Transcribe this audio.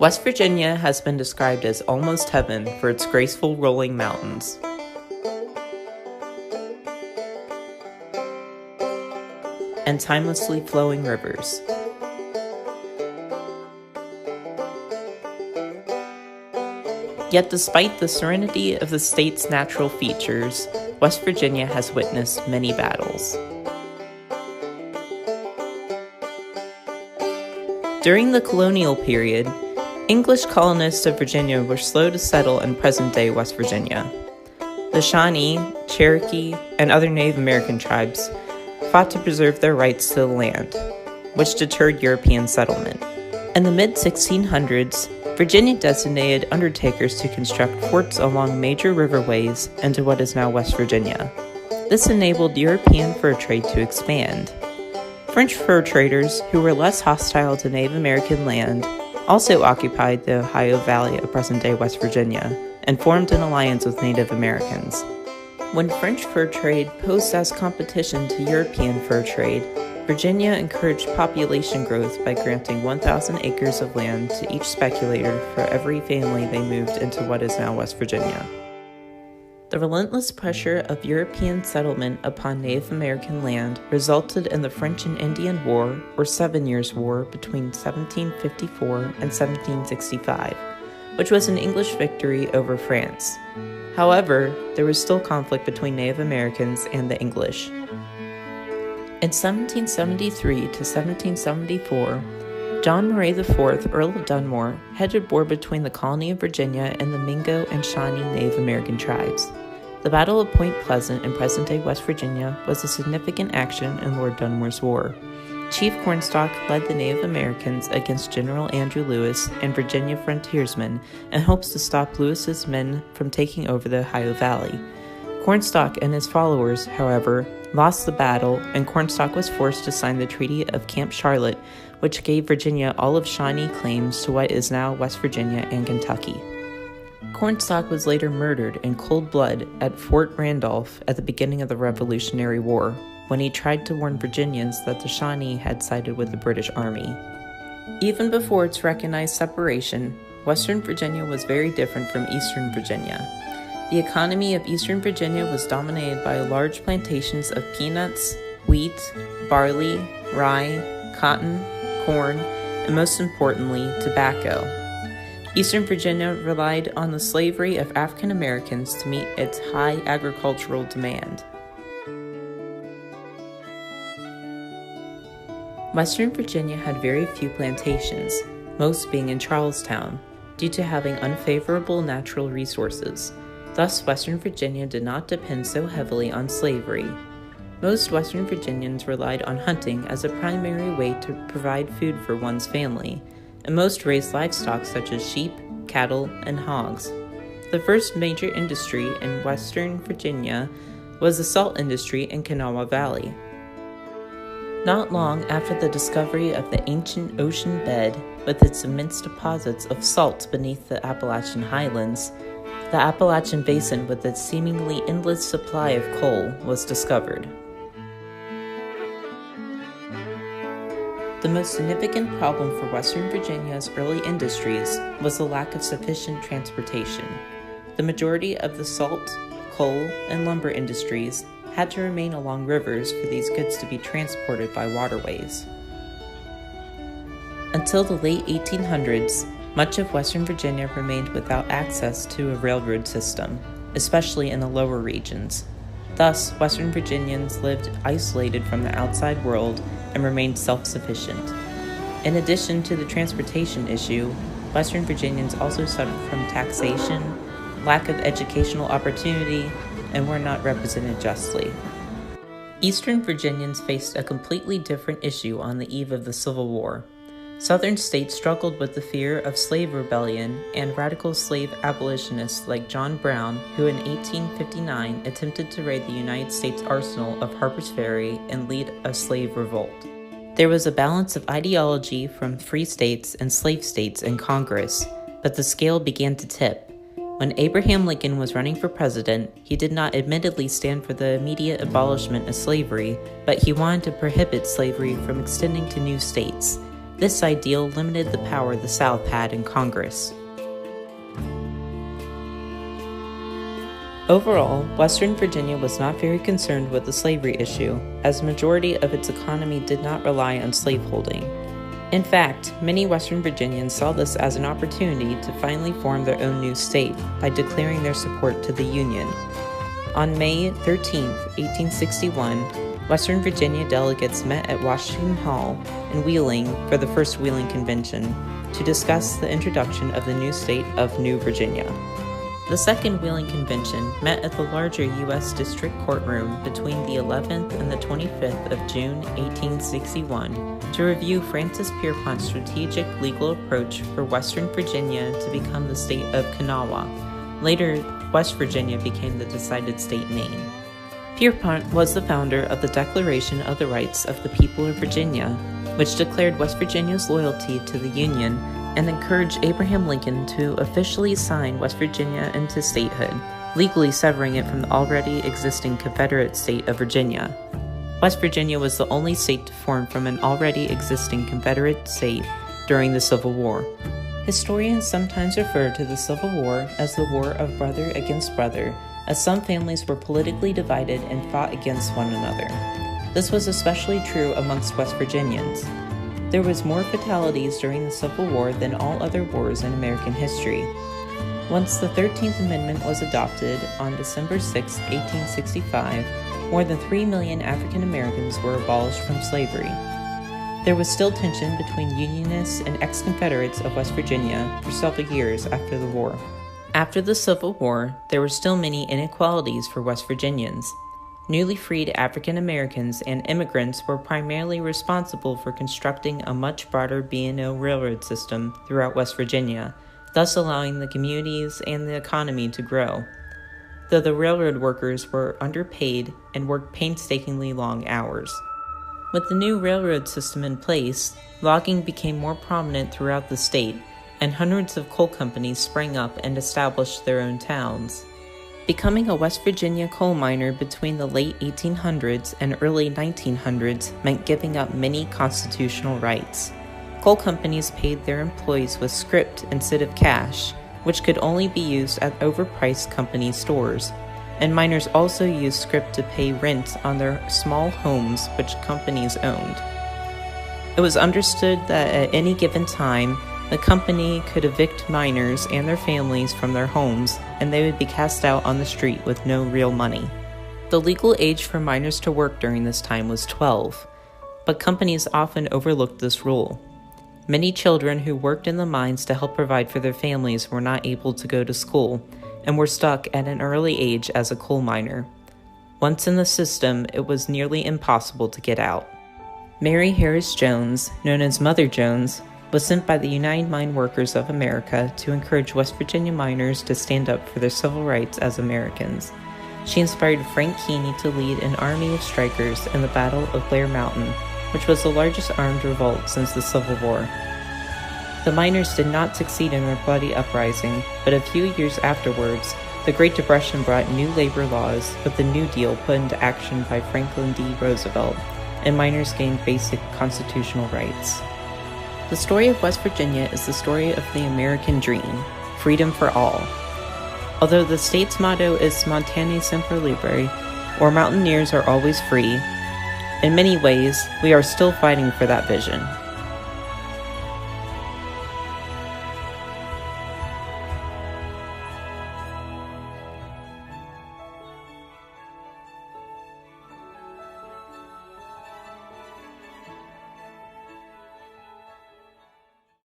West Virginia has been described as almost heaven for its graceful rolling mountains. And timelessly flowing rivers. Yet despite the serenity of the state's natural features, West Virginia has witnessed many battles. During the colonial period, English colonists of Virginia were slow to settle in present-day West Virginia. The Shawnee, Cherokee, and other Native American tribes fought to preserve their rights to the land, which deterred European settlement. In the mid-1600s, Virginia designated undertakers to construct forts along major riverways into what is now West Virginia. This enabled European fur trade to expand. French fur traders, who were less hostile to Native American land, also occupied the Ohio Valley of present-day West Virginia and formed an alliance with Native Americans. When French fur trade posed as competition to European fur trade, Virginia encouraged population growth by granting 1,000 acres of land to each speculator for every family they moved into what is now West Virginia. The relentless pressure of European settlement upon Native American land resulted in the French and Indian War, or 7 Years' War, between 1754 and 1765, which was an English victory over France. However, there was still conflict between Native Americans and the English. In 1773 to 1774, John Murray IV, Earl of Dunmore, headed war between the colony of Virginia and the Mingo and Shawnee Native American tribes. The Battle of Point Pleasant in present-day West Virginia was a significant action in Lord Dunmore's war. Chief Cornstalk led the Native Americans against General Andrew Lewis and Virginia frontiersmen in hopes to stop Lewis's men from taking over the Ohio Valley. Cornstalk and his followers, however, lost the battle, and Cornstalk was forced to sign the Treaty of Camp Charlotte, which gave Virginia all of Shawnee claims to what is now West Virginia and Kentucky. Cornstalk was later murdered in cold blood at Fort Randolph at the beginning of the Revolutionary War, when he tried to warn Virginians that the Shawnee had sided with the British Army. Even before its recognized separation, Western Virginia was very different from Eastern Virginia. The economy of Eastern Virginia was dominated by large plantations of peanuts, wheat, barley, rye, cotton, corn, and most importantly, tobacco. Eastern Virginia relied on the slavery of African Americans to meet its high agricultural demand. Western Virginia had very few plantations, most being in Charlestown, due to having unfavorable natural resources. Thus, Western Virginia did not depend so heavily on slavery. Most Western Virginians relied on hunting as a primary way to provide food for one's family, and most raised livestock such as sheep, cattle, and hogs. The first major industry in Western Virginia was the salt industry in Kanawha Valley. Not long after the discovery of the ancient ocean bed with its immense deposits of salt beneath the Appalachian Highlands, the Appalachian Basin with its seemingly endless supply of coal was discovered. The most significant problem for Western Virginia's early industries was the lack of sufficient transportation. The majority of the salt, coal, and lumber industries had to remain along rivers for these goods to be transported by waterways. Until the late 1800s, much of Western Virginia remained without access to a railroad system, especially in the lower regions. Thus, Western Virginians lived isolated from the outside world and remained self-sufficient. In addition to the transportation issue, Western Virginians also suffered from taxation, lack of educational opportunity, and were not represented justly. Eastern Virginians faced a completely different issue on the eve of the Civil War. Southern states struggled with the fear of slave rebellion and radical slave abolitionists like John Brown, who in 1859 attempted to raid the United States arsenal of Harper's Ferry and lead a slave revolt. There was a balance of ideology from free states and slave states in Congress, but the scale began to tip. When Abraham Lincoln was running for president, he did not admittedly stand for the immediate abolishment of slavery, but he wanted to prohibit slavery from extending to new states. This ideal limited the power the South had in Congress. Overall, Western Virginia was not very concerned with the slavery issue, as the majority of its economy did not rely on slaveholding. In fact, many Western Virginians saw this as an opportunity to finally form their own new state by declaring their support to the Union. On May 13, 1861, Western Virginia delegates met at Washington Hall in Wheeling for the First Wheeling Convention to discuss the introduction of the new state of New Virginia. The Second Wheeling Convention met at the larger U.S. District Courtroom between the 11th and the 25th of June 1861 to review Francis Pierpont's strategic legal approach for Western Virginia to become the state of Kanawha. Later, West Virginia became the decided state name. Pierpont was the founder of the Declaration of the Rights of the People of Virginia, which declared West Virginia's loyalty to the Union and encouraged Abraham Lincoln to officially sign West Virginia into statehood, legally severing it from the already existing Confederate state of Virginia. West Virginia was the only state to form from an already existing Confederate state during the Civil War. Historians sometimes refer to the Civil War as the War of Brother Against Brother, as some families were politically divided and fought against one another. This was especially true amongst West Virginians. There was more fatalities during the Civil War than all other wars in American history. Once the 13th Amendment was adopted on December 6, 1865, more than 3 million African Americans were abolished from slavery. There was still tension between Unionists and ex-Confederates of West Virginia for several years after the war. After the Civil War, there were still many inequalities for West Virginians. Newly freed African Americans and immigrants were primarily responsible for constructing a much broader B&O railroad system throughout West Virginia, thus allowing the communities and the economy to grow. Though the railroad workers were underpaid and worked painstakingly long hours. With the new railroad system in place, logging became more prominent throughout the state, and hundreds of coal companies sprang up and established their own towns. Becoming a West Virginia coal miner between the late 1800s and early 1900s meant giving up many constitutional rights. Coal companies paid their employees with scrip instead of cash, which could only be used at overpriced company stores, and miners also used scrip to pay rent on their small homes which companies owned. It was understood that at any given time, the company could evict miners and their families from their homes, and they would be cast out on the street with no real money. The legal age for miners to work during this time was 12, but companies often overlooked this rule. Many children who worked in the mines to help provide for their families were not able to go to school, and were stuck at an early age as a coal miner. Once in the system, it was nearly impossible to get out. Mary Harris Jones, known as Mother Jones, was sent by the United Mine Workers of America to encourage West Virginia miners to stand up for their civil rights as Americans. She inspired Frank Keeney to lead an army of strikers in the Battle of Blair Mountain, which was the largest armed revolt since the Civil War. The miners did not succeed in their bloody uprising, but a few years afterwards, the Great Depression brought new labor laws with the New Deal put into action by Franklin D. Roosevelt, and miners gained basic constitutional rights. The story of West Virginia is the story of the American dream, freedom for all. Although the state's motto is Montani Semper Liberi, or Mountaineers are always free, in many ways, we are still fighting for that vision.